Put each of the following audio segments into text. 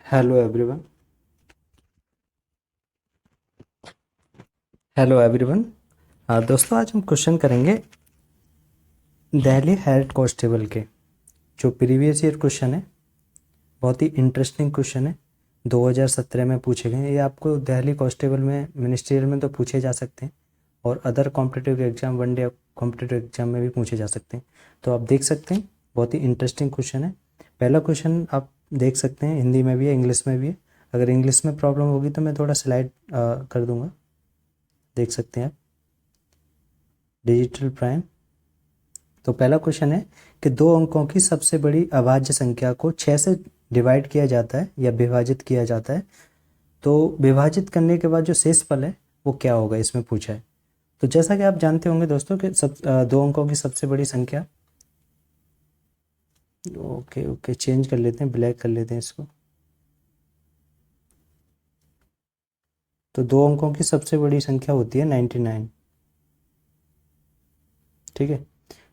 Hello everyone. Hello everyone. दोस्तों, आज हम क्वेश्चन करेंगे दिल्ली हेड कांस्टेबल के। जो प्रीवियस ईयर क्वेश्चन है, बहुत ही इंटरेस्टिंग क्वेश्चन है। 2017 में पूछे गए। ये आपको दिल्ली कांस्टेबल में मिनिस्ट्रियल में तो पूछे जा सकते हैं, और other competitive exam, one day competitive exam में भी पूछे जा सकते हैं। तो आप देख सकते हैं, बहुत ही इंटरेस्टिंग क्वेश्चन है। पहला क्वेश्चन आप देख सकते हैं, हिंदी में भी है, इंग्लिश में भी है। अगर इंग्लिश में प्रॉब्लम होगी तो मैं थोड़ा स्लाइड कर दूंगा। देख सकते हैं आप, डिजिटल प्राइम। तो पहला क्वेश्चन है कि दो अंकों की सबसे बड़ी अभाज्य संख्या को 6 से डिवाइड किया जाता है या विभाजित किया जाता है, तो विभाजित करने के बाद जो शेषफल है वो क्या होगा, इसमें पूछा है। तो जैसा कि आप जानते होंगे दोस्तों कि दो अंकों की सबसे बड़ी संख्या, ओके ओके चेंज कर लेते हैं, ब्लैक कर लेते हैं इसको। तो दो अंकों की सबसे बड़ी संख्या होती है 99। ठीक है,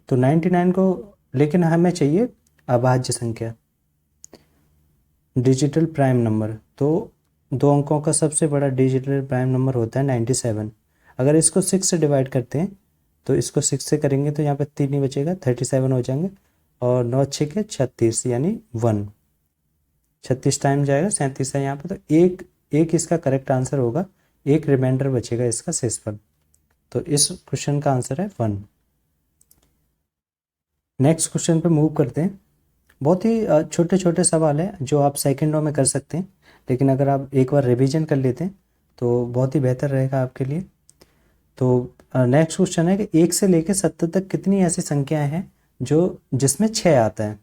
तो 99 को, लेकिन हमें चाहिए अभाज्य संख्या, डिजिटल प्राइम नंबर। तो दो अंकों का सबसे बड़ा डिजिटल प्राइम नंबर होता है 97। अगर इसको 6 से डिवाइड करते हैं, तो इसको 6 से करेंगे तो यहाँ पे 3 ही बचेगा, 37 हो जाएंगे। और 9 6 के 36 यानी 1, 36 टाइम जाएगा, 37 है यहाँ पे। तो एक एक इसका करेक्ट आंसर होगा, एक रिमाइंडर बचेगा इसका शेषफल। तो इस क्वेश्चन का आंसर है 1। नेक्स्ट क्वेश्चन पे मूव करते हैं। बहुत ही छोटे छोटे सवाल हैं जो आप सेकंडों में कर सकते हैं, लेकिन अगर आप एक बार रिवीजन कर लेते हैं तो बहुत ही बेहतर रहेगा आपके लिए। तो नेक्स्ट क्वेश्चन है कि 1 से लेकर 70 तक कितनी ऐसी संख्याएं हैं जो जिसमें 6 आता है।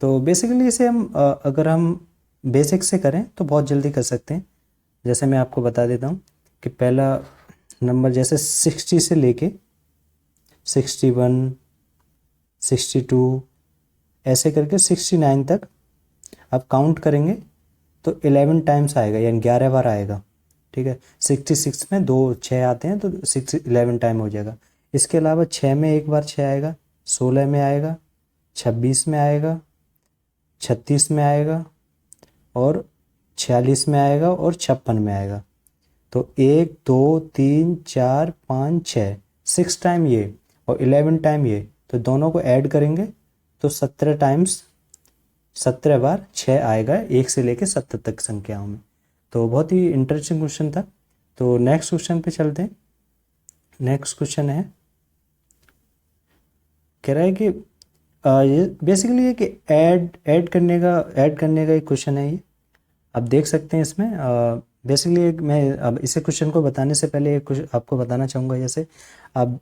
तो बेसिकली इसे हम अगर हम बेसिक से करें तो बहुत जल्दी कर सकते हैं। जैसे मैं आपको बता देता हूँ कि पहला नंबर जैसे 60 से लेके 61, 62 ऐसे करके 69 तक आप काउंट करेंगे तो 11 टाइम्स आएगा, यानी 11 बार आएगा। ठीक है, 66 में 2 6 आते हैं तो 11 टाइम हो जाएगा। इसके अलावा 6 में एक बार 6 आएगा, 16 में आएगा, 26 में आएगा, 36 में आएगा, और 46 में आएगा, और 56 में आएगा। तो 1 2 3 4 5 6, 6 टाइम ये और 11 टाइम ये, तो दोनों को ऐड करेंगे तो 17 टाइम्स, 17 बार 6 आएगा 1 से लेकर 70 तक संख्याओं में। तो बहुत ही इंटरेस्टिंग क्वेश्चन था। तो नेक्स्ट क्वेश्चन पे चलते हैं। नेक्स्ट क्वेश्चन है, कह रहा है कि ये बेसिकली ये कि ऐड करने का एक क्वेश्चन है ये। आप देख सकते हैं इसमें बेसिकली मैं अब इसे क्वेश्चन को बताने से पहले एक कुछ आपको बताना चाहूँगा। जैसे अब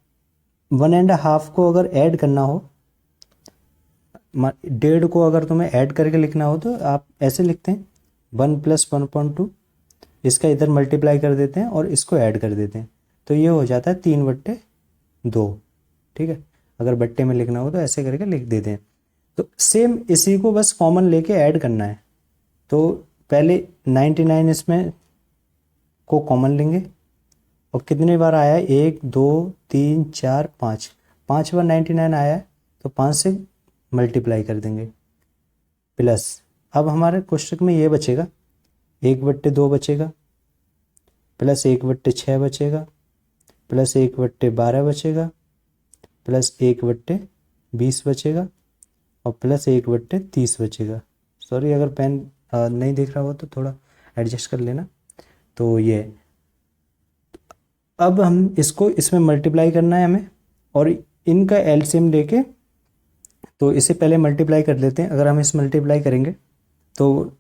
1.5 को अगर ऐड करना हो, 1.5 को अगर तुम्हें ऐड करके लिखना हो तो आप ऐसे लिखते हैं 1 + 1.2, इसका इधर मल्टीप्लाई कर देते हैं और इसको ऐड कर देते हैं, तो ये हो जाता है 3/2। ठीक है, अगर बट्टे में लिखना हो तो ऐसे करके लिख देते हैं। तो सेम इसी को बस कॉमन लेके ऐड करना है। तो पहले 99 इसमें को कॉमन लेंगे, और कितने बार आया है, 1 2 3 4 5, 5 बार 99 आया है, तो 5 से मल्टीप्लाई कर देंगे, प्लस अब हमारे क्वेश्चन में ये बचेगा 1/2 बचेगा, प्लस 1/6 बचेगा, प्लस 1/12 बचेगा, प्लस 1/20 बचेगा, और प्लस 1/30 बचेगा। सॉरी, अगर पेन नहीं दिख रहा हो तो थोड़ा एडजस्ट कर लेना। तो ये अब हम इसको इसमें मल्टीप्लाई करना है हमें, और इनका एलसीएम लेके, तो इसे पहले मल्टीप्लाई कर लेते हैं। अगर हम इस मल्टीप्लाई करेंगे तो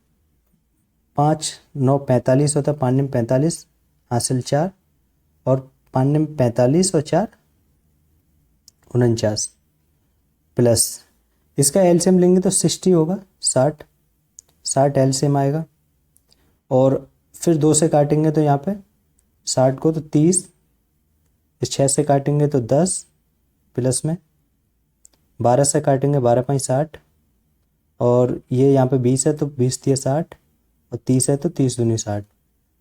5 9 45 होता है, 5 45 हासिल 4, और 5 45 और 4 49, प्लस इसका एलसीएम लेंगे तो 60 होगा, 60 एलसीएम आएगा। और फिर 2 से काटेंगे तो यहाँ पे 60 को तो 30, इस 6 से काटेंगे तो 10, प्लस में 12 से काटेंगे 12 5 60, और ये यहाँ पे 20 है तो 20 दिया 60, और 30 है तो 30 दूनी 60।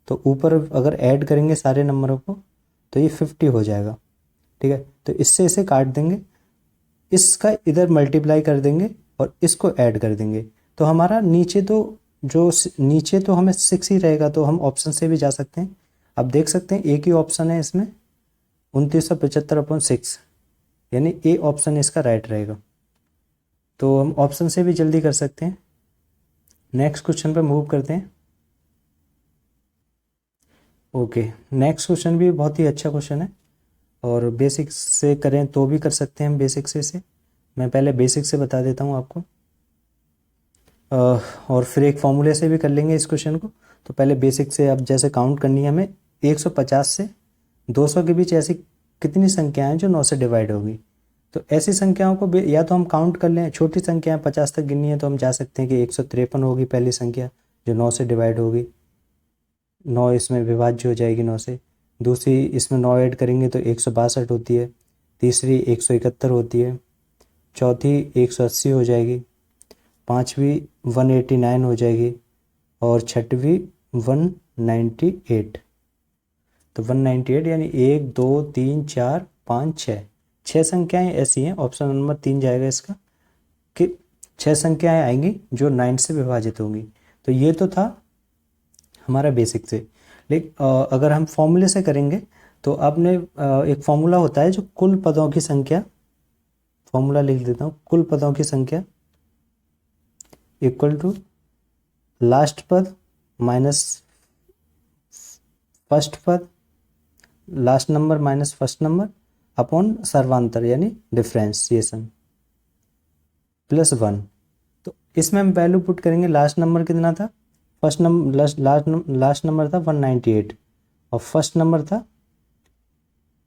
तो ऊपर अगर ऐड करेंगे सारे नंबरों को तो ये 50 हो जाएगा। ठीक है, तो इससे इसे काट देंगे, इसका इधर मल्टीप्लाई कर देंगे और इसको ऐड कर देंगे, तो हमारा नीचे तो जो नीचे तो हमें 6 ही रहेगा, तो हम ऑप्शन से भी जा सकते हैं। अब देख सकते हैं एक ही ऑप्शन है इसमें 2975/6, यानी ए ऑप्शन इसका राइट रहेगा। तो हम ऑप्शन से भी जल्दी कर सकते हैं। नेक्स्ट क्वेश्चन पे मूव करते हैं। ओके, नेक्स्ट क्वेश्चन भी बहुत ही अच्छा क्वेश्चन है और बेसिक से करें तो भी कर सकते हैं हम बेसिक से इसे। मैं पहले बेसिक से बता देता हूँ आपको, और फिर एक फॉर्मूले से भी कर लेंगे इस क्वेश्चन को। तो पहले बेसिक से, अब जैसे काउंट करनी है हमें 150 से 200 के बीच ऐसी कितनी संख्याएं हैं जो 9 से डिवाइड होगी। तो ऐसी संख्याओं को या तो हम काउंट कर लें, छोटी संख्याएं 50 तक गिननी है तो हम जा सकते हैं कि 153 होगी पहली संख्या जो 9 से डिवाइड होगी, 9 इसमें विभाज्य हो जाएगी 9 से। दूसरी इसमें 9 ऐड करेंगे तो 162 होती है। तीसरी 171 होती है। चौथी 180 हो जाएगी। पांचवी 189 हो जाएगी और छठवीं 198। तो 198 यानी 1 2 3 4 5 6, 6 संख्याएं ऐसी हैं, ऑप्शन नंबर 3 जाएगा इसका, कि 6 संख्याएं आएंगी जो 9 से विभाजित होंगी। तो ये तो था हमारा बेसिक से। लेकिन अगर हम फॉर्मूले से करेंगे तो आपने एक फॉर्मूला होता है जो कुल पदों की संख्या, फॉर्मूला लिख देता हूँ, कुल पदों की संख्या इक्वल टू लास्ट पद माइनस फर्स्ट पद, last number minus first number upon सर्वांतर यानी डिफ्रेंसिएशन प्लस 1। तो इसमें हम वैल्यू पुट करेंगे, लास्ट नंबर कितना था, फर्स्ट नंबर लास्ट नंबर था 198 और फर्स्ट नंबर था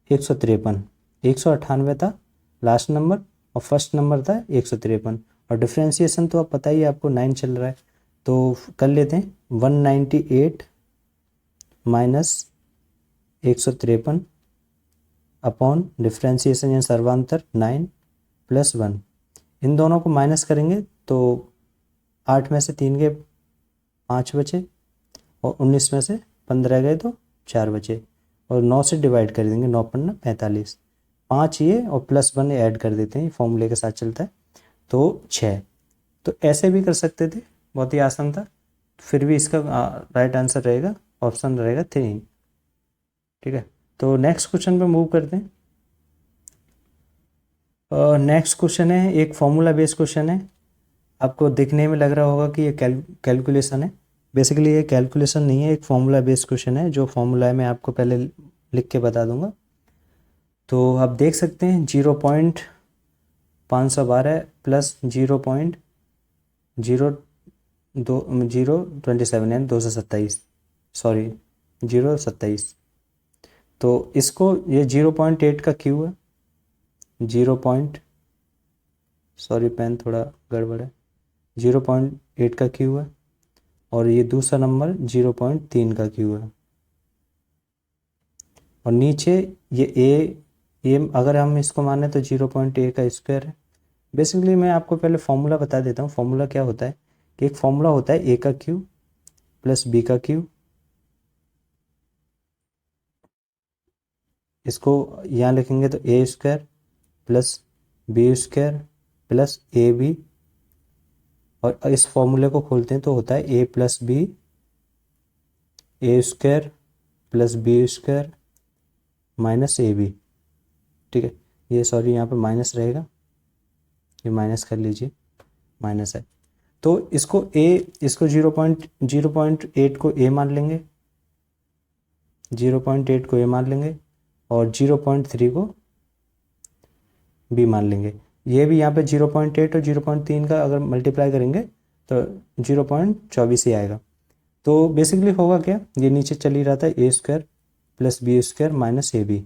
153, 198 था लास्ट नंबर और फर्स्ट नंबर था 153। और डिफ्रेंसिएशन तो आप पता ही है आपको 9 चल रहा है, तो कर लेते हैं 198 माइनस 153 अपॉन डिफ्रेंसिएशन या सर्वांतर 9 प्लस 1। इन दोनों को माइनस करेंगे तो 8 में से 3 गए 5 बचे और 19 में से 15 गए तो 4 बचे और 9 से डिवाइड कर देंगे, 9 पन्ना 45, 5 ये और प्लस 1 ऐड कर देते हैं, फॉर्मूले के साथ चलता है, तो 6। तो ऐसे भी कर सकते थे, बहुत ही आसान था। फिर भी इसका राइट आंसर रहेगा, ऑप्शन रहेगा 3। ठीक है, तो नेक्स्ट क्वेश्चन पे मूव करते हैं। नेक्स्ट क्वेश्चन है एक फॉर्मूला बेस्ड क्वेश्चन है। आपको दिखने में लग रहा होगा कि ये कैलकुलेशन है, बेसिकली ये कैलकुलेशन नहीं है, एक फॉर्मूला बेस्ड क्वेश्चन है। जो फॉर्मूला है मैं आपको पहले लिख के बता दूंगा। तो आप देख सकते हैं 0.512 प्लस 0.027 यानी 227, सॉरी 027। तो इसको ये 0.8 का क्यू है, 0. सॉरी पेन थोड़ा गड़बड़ है, 0.8 का क्यू है और ये दूसरा नंबर 0.3 का क्यू है और नीचे ये ए अगर हम इसको माने तो 0.8 का स्क्वायर है। बेसिकली मैं आपको पहले फॉर्मूला बता देता हूँ। फॉर्मूला क्या होता है कि एक फॉर्मूला होता है ए का क्यू प्लस बी का क्यू, इसको यहाँ लिखेंगे तो A square plus B square plus A B, और इस फॉर्मूले को खोलते हैं तो होता है A plus B A square plus B square minus A B. ठीक है, ये सॉरी यहाँ पे माइनस रहेगा, ये माइनस कर लीजिए, माइनस है। तो इसको 0.8 को ए मान लेंगे, 0.8 को ए मान लेंगे और 0.3 को बी मान लेंगे। ये भी यहाँ पे 0.8 और 0.3 का अगर मल्टीप्लाई करेंगे तो 0.24 ही आएगा। तो बेसिकली होगा क्या, ये नीचे चल ही रहा था A square plus B square minus A B.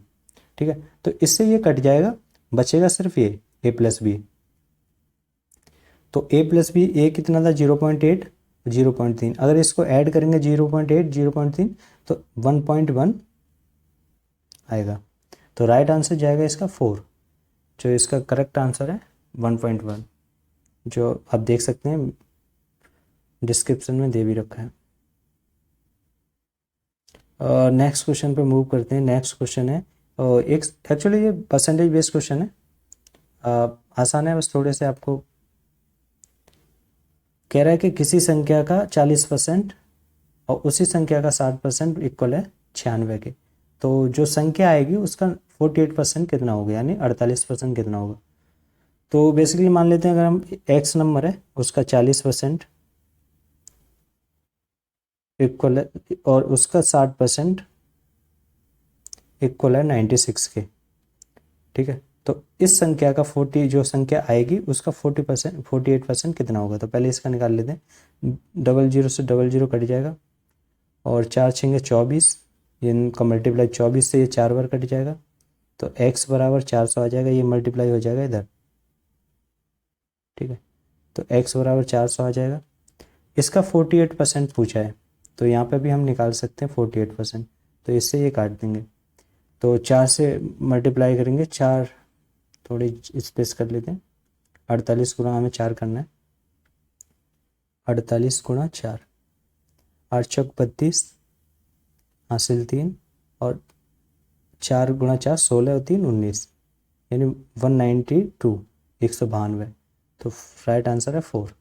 ठीक है, तो इससे ये कट जाएगा, बचेगा सिर्फ ये ए प्लस बी। तो ए प्लस बी, ए कितना था 0.8 0.3, अगर इसको ऐड करेंगे 0.8 0.3 तो 1.1 आएगा। तो राइट आंसर जाएगा इसका 4, जो इसका करेक्ट आंसर है 1.1, जो आप देख सकते हैं डिस्क्रिप्शन में दे भी रखा है। नेक्स्ट क्वेश्चन पे मूव करते हैं। नेक्स्ट क्वेश्चन है एक, एक्चुअली ये परसेंटेज बेस्ड क्वेश्चन है, आसान है, बस थोड़े से आपको कह रहा है कि किसी संख्या का 40% और उसी संख्या का 60% इक्वल है 96 के। तो जो संख्या आएगी उसका 48% कितना होगा, यानी 48% कितना होगा। तो बेसिकली मान लेते हैं अगर हम एक्स नंबर है उसका 40% इक्वल है और उसका 60% इक्वल है 96 के, ठीक है। तो इस संख्या का 40 जो संख्या आएगी उसका 48% कितना होगा। तो पहले इसका निकाल लेते हैं। डबल जीरो से डबल जीरो कट जाएगा और 4 छेंगे 24, इनका मल्टीप्लाई 24 से ये 4 बार कट जाएगा। तो x बराबर 400 आ जाएगा, ये मल्टीप्लाई हो जाएगा इधर, ठीक है। तो x बराबर 400 आ जाएगा। इसका 48% पूछा है तो यहाँ पे भी हम निकाल सकते हैं 48%। तो इससे ये काट देंगे, तो 4 से मल्टीप्लाई करेंगे, 4 थोड़ी स्पेस कर लेते हैं, 48 गुणा हमें 4 करना है, 48 गुणा 4, 8 चौक 32, हासिल 3 और 4 गुणा 4 16 और 3 19, यानी 192, 192। तो राइट आंसर है 4।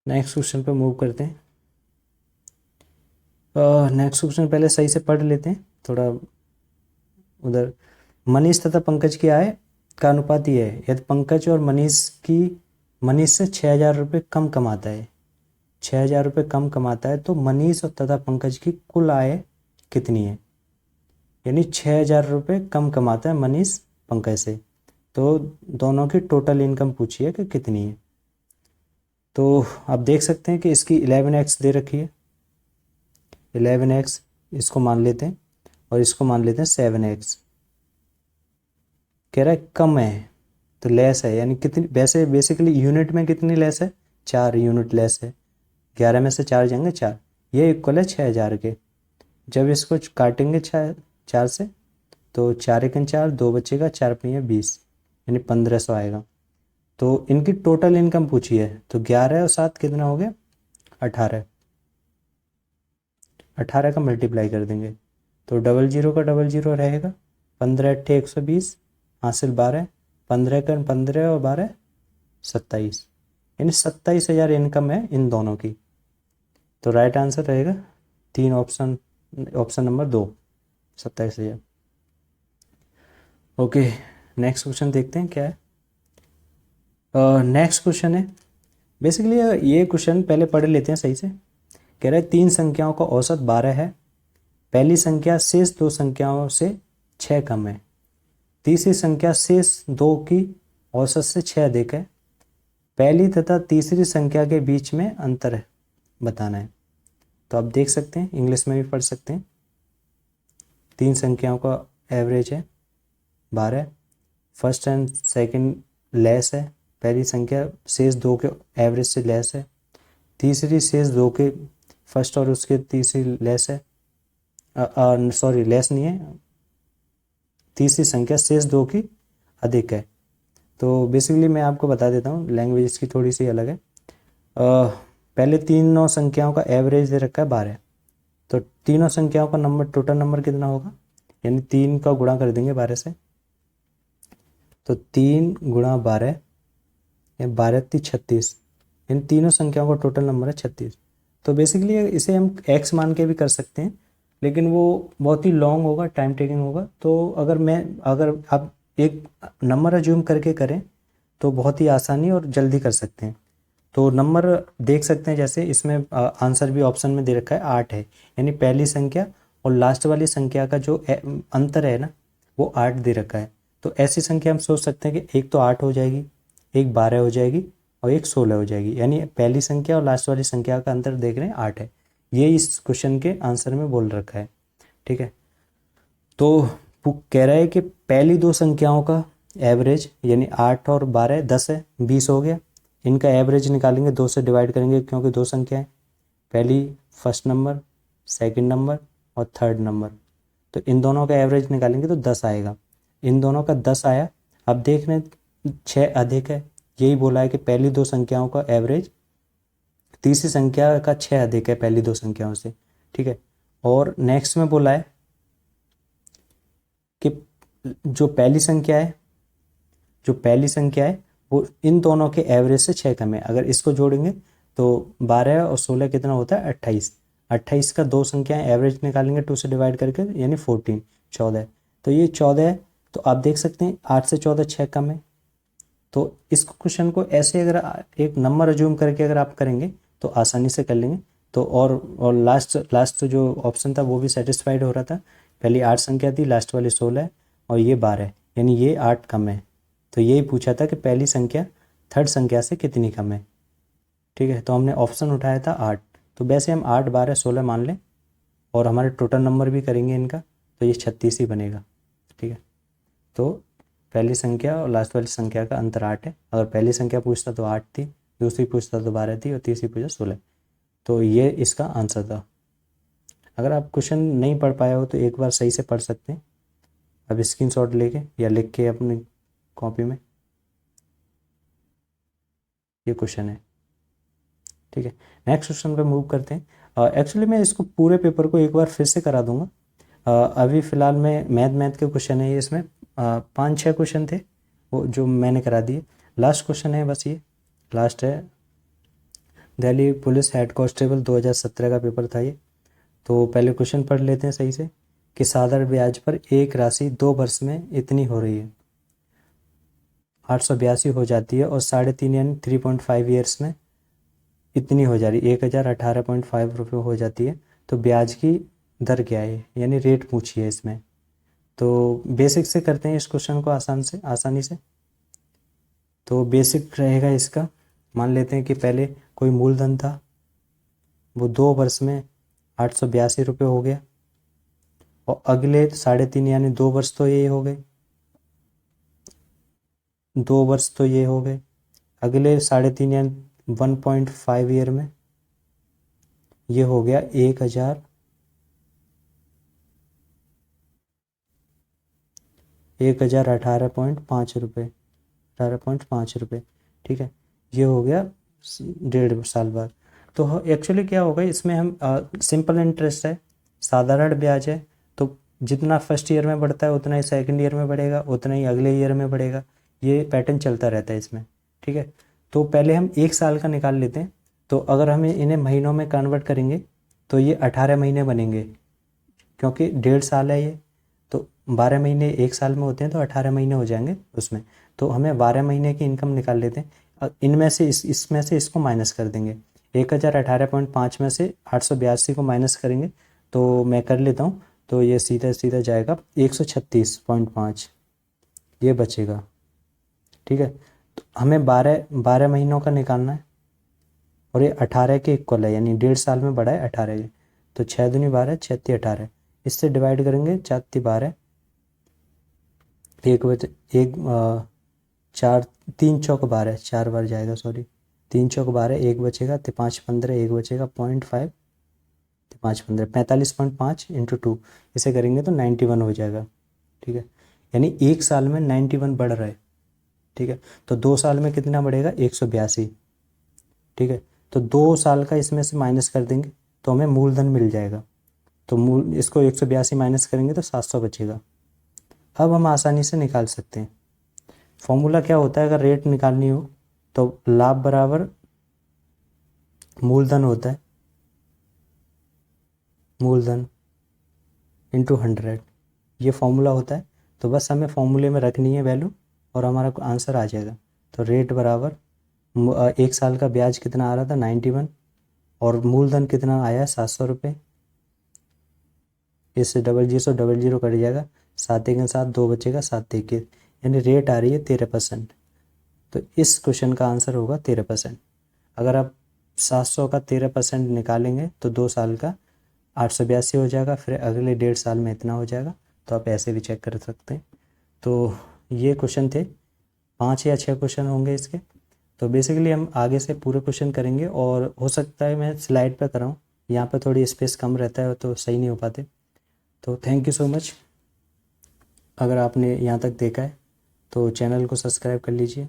नेक्स्ट क्वेश्चन पे मूव करते हैं। नेक्स्ट क्वेश्चन पहले सही से पढ़ लेते हैं थोड़ा उधर। मनीष तथा पंकज की आय का अनुपात ये है, यदि पंकज और मनीष से 6,000 रुपये कम कमाता है, 6,000 रुपये कम कमाता है, तो मनीष और तथा पंकज की कुल आय कितनी है। यानी 6,000 रुपये कम कमाता है मनीष पंकज से, तो दोनों की टोटल इनकम पूछी है कि कितनी है। तो आप देख सकते हैं कि इसकी 11x दे रखी है, 11x इसको मान लेते हैं और इसको मान लेते हैं 7x। कह रहा है कम है तो लेस है, यानी कितनी, वैसे बेसिकली यूनिट में कितनी लेस है, 4 यूनिट लेस है, 11 में से 4 जाएंगे 4, ये इक्वल है 6,000 के। जब इसको काटेंगे 4 से तो 4 एकन 4, 2 बचेगा, 4 पंजे 20, यानी 1,500 आएगा। तो इनकी टोटल इनकम पूछी है, तो 11 और 7 कितना हो गया, 18, 18 का मल्टीप्लाई कर देंगे तो डबल जीरो का डबल जीरो रहेगा, 15 अट्ठे 120, हासिल 12, 15 का 15 और 12 27, यानी 27,000 इनकम है इन दोनों की। तो राइट आंसर रहेगा 3 option number 2, 27,000। Okay, next question देखते हैं क्या है। नेक्स्ट क्वेश्चन है, बेसिकली ये क्वेश्चन पहले पढ़ लेते हैं सही से। कह रहा है 3 संख्याओं का औसत 12 है, पहली संख्या शेष 2 संख्याओं से 6 कम है, तीसरी संख्या शेष 2 की औसत से 6 अधिक है, पहली तथा तीसरी संख्या के बीच में अंतर है बताना है। तो आप देख सकते हैं, इंग्लिश में भी पढ़ सकते हैं। 3 संख्याओं का एवरेज है 12, फर्स्ट एंड सेकंड लेस है, पहली संख्या शेष 2 के एवरेज से लेस है, तीसरी शेष 2 के फर्स्ट और उसके तीसरी लेस है, सॉरी लेस नहीं है, तीसरी संख्या शेष 2 की अधिक है। तो बेसिकली मैं आपको बता देता हूँ, लैंग्वेज इसकी थोड़ी सी अलग है। पहले तीनों संख्याओं का एवरेज दे रखा है 12, तो तीनों संख्याओं का नंबर टोटल नंबर कितना होगा, यानी 3 का गुणा कर देंगे 12 से, तो 3 गुणा 12 या 12 × 36, इन तीनों संख्याओं का टोटल नंबर है 36। तो बेसिकली इसे हम x मान के भी कर सकते हैं, लेकिन वो बहुत ही लॉन्ग होगा, टाइम टेकिंग होगा। तो अगर आप एक नंबर अज्यूम करके करें तो बहुत ही आसानी और जल्दी कर सकते हैं। तो नंबर देख सकते हैं, जैसे इसमें आंसर भी ऑप्शन में दे रखा है 8 है, यानी पहली संख्या और लास्ट वाली संख्या का जो अंतर है ना वो 8 दे रखा है। तो ऐसी संख्या हम सोच सकते हैं कि एक तो 8 हो जाएगी, एक 12 हो जाएगी और एक 16 हो जाएगी, यानी पहली संख्या और लास्ट वाली संख्या का अंतर देख रहे हैं 8 है। ये इस क्वेश्चन के आंसर में बोल रखा है, ठीक है। तो कह रहा है कि पहली 2 संख्याओं का एवरेज यानी 8 और 12 10 है, 20 हो गया। इनका एवरेज निकालेंगे, 2 से डिवाइड करेंगे क्योंकि 2 संख्याएं, पहली फर्स्ट नंबर, सेकंड नंबर और थर्ड नंबर, तो इन दोनों का एवरेज निकालेंगे तो 10 आएगा। इन दोनों का 10 आया। अब देख रहे हैं 6 अधिक है, यही बोला है कि पहली 2 संख्याओं का एवरेज तीसरी संख्या का 6 अधिक है पहली 2 संख्याओं से, ठीक है। और नेक्स्ट में बोला है कि जो पहली संख्या है वो इन दोनों के एवरेज से 6 कम है। अगर इसको जोड़ेंगे तो 12 और 16 कितना होता है 28। 28 का दो संख्याएं एवरेज निकालेंगे 2 से डिवाइड करके, यानी 14। तो ये 14 है। तो आप देख सकते हैं 8 से 14 6 कम है। तो इस क्वेश्चन को ऐसे अगर एक नंबर अज्यूम करके अगर आप करेंगे तो आसानी से कर लेंगे। तो और लास्ट तो जो ऑप्शन था वो भी सेटिस्फाइड हो रहा था। पहली 8 संख्या थी, लास्ट वाली 16 है और ये 12 है, यानी ये 8 कम है। तो यही पूछा था कि पहली संख्या थर्ड संख्या से कितनी कम है। ठीक है, तो हमने ऑप्शन उठाया था 8। तो वैसे हम 8 12 16 मान लें और हमारे टोटल नंबर भी करेंगे इनका, तो ये 36 ही बनेगा। ठीक है, तो पहली संख्या और लास्ट वाली संख्या का अंतर 8 है। अगर पहली संख्या पूछता तो 8 थी, दूसरी पूछता तो 12 थी और तीसरी पूछा 16। तो ये इसका आंसर था। अगर आप क्वेश्चन नहीं पढ़ पाए हो तो एक बार सही से पढ़ सकते हैं, अब स्क्रीनशॉट लेके या लिख के अपनी कॉपी में। ये क्वेश्चन है। ठीक है, नेक्स्ट क्वेश्चन पे मूव करते हैं। एक्चुअली मैं इसको पूरे पेपर को एक बार फिर से करा दूंगा। अभी फ़िलहाल में मैथ के क्वेश्चन है ये, इसमें 5-6 क्वेश्चन थे वो जो मैंने करा दिए। लास्ट क्वेश्चन है बस, ये लास्ट है। दिल्ली पुलिस हेड कांस्टेबल 2017 का पेपर था ये। तो पहले क्वेश्चन पढ़ लेते हैं सही से कि साधारण ब्याज पर एक राशि 2 वर्ष में इतनी हो रही है, 882 हो जाती है, और 3.5 यानी 3.5 ईयर्स में इतनी हो जा रही है, 1018.5 रुपये हो जाती है। तो ब्याज की दर क्या है, यानी रेट पूछिए इसमें। तो बेसिक से करते हैं इस क्वेश्चन को आसानी से। तो बेसिक रहेगा इसका, मान लेते हैं कि पहले कोई मूलधन था, वो 2 वर्ष में 882 रुपये हो गया, और अगले 3.5 यानी 2 वर्ष तो ये हो गए, 2 वर्ष तो ये हो गए, अगले 3.5 यानी 1.5 ईयर में ये हो गया 1018.5 रुपये, 18.5 रुपये। ठीक है, ये हो गया 1.5 साल बाद। तो एक्चुअली क्या होगा इसमें, हम सिंपल इंटरेस्ट है, साधारण ब्याज है। तो जितना फर्स्ट ईयर में बढ़ता है उतना ही सेकंड ईयर में बढ़ेगा, उतना ही अगले ईयर में बढ़ेगा। ये पैटर्न चलता रहता है इसमें। ठीक है, तो पहले हम 1 साल का निकाल लेते हैं। तो अगर हम इन्हें महीनों में कन्वर्ट करेंगे तो ये 18 महीने बनेंगे, क्योंकि 1.5 साल है ये। तो 12 महीने 1 साल में होते हैं, तो 18 महीने हो जाएंगे उसमें। तो हमें 12 महीने की इनकम निकाल लेते हैं। इनमें से इसमें से इसको माइनस कर देंगे। 1018.5 में से 882 को माइनस करेंगे, तो मैं कर लेता हूँ। तो ये सीधा सीधा जाएगा 136.5, ये बचेगा। ठीक है, तो हमें 12 महीनों का निकालना है, और ये 18 के इक्वल है, यानी 1.5 साल में बढ़ा है 18 ये। तो 6 दूनी 12, 6 × 18, इससे डिवाइड करेंगे 4 × 12, एक बचे एक 4 3 चौक 12, 4 बार जाएगा, सॉरी 3 चौक 12, एक बचेगा, तो 5 15, एक बचेगा 0.5, तो 5 15 45.5 × 2, इसे करेंगे तो 91 हो जाएगा। ठीक है, यानी 1 साल में 91 बढ़ रहा है। ठीक है, तो 2 साल में कितना बढ़ेगा 182। ठीक है, तो 2 साल का इसमें से माइनस कर देंगे तो हमें मूलधन मिल जाएगा। तो इसको 182 माइनस करेंगे तो 700 बचेगा। अब हम आसानी से निकाल सकते हैं। फॉर्मूला क्या होता है, अगर रेट निकालनी हो तो लाभ बराबर मूलधन होता है, मूलधन इंटू 100, ये फॉर्मूला होता है। तो बस हमें फॉर्मूले में रखनी है वैल्यू और हमारा आंसर आ जाएगा। तो रेट बराबर 1 साल का ब्याज कितना आ रहा था 91, और मूलधन कितना आया 700 रुपये। इससे 0 कट जाएगा, 7 के साथ 2 बचेगा, 7 1, यानी रेट आ रही है 13%। तो इस क्वेश्चन का आंसर होगा 13%। अगर आप 700 का 13% निकालेंगे तो 2 साल का 882 हो जाएगा, फिर अगले 1.5 साल में इतना हो जाएगा। तो आप ऐसे भी चेक कर सकते हैं। तो ये क्वेश्चन थे, 5 या 6 क्वेश्चन होंगे इसके। तो बेसिकली हम आगे से पूरे क्वेश्चन करेंगे, और हो सकता है मैं स्लाइड पर कराऊँ, यहाँ पर थोड़ी स्पेस कम रहता है तो सही नहीं हो पाते। तो थैंक यू सो मच। अगर आपने यहाँ तक देखा है तो चैनल को सब्सक्राइब कर लीजिए।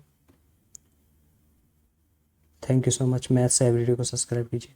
Thank you so much. Maths everyday को सब्सक्राइब कीजिए।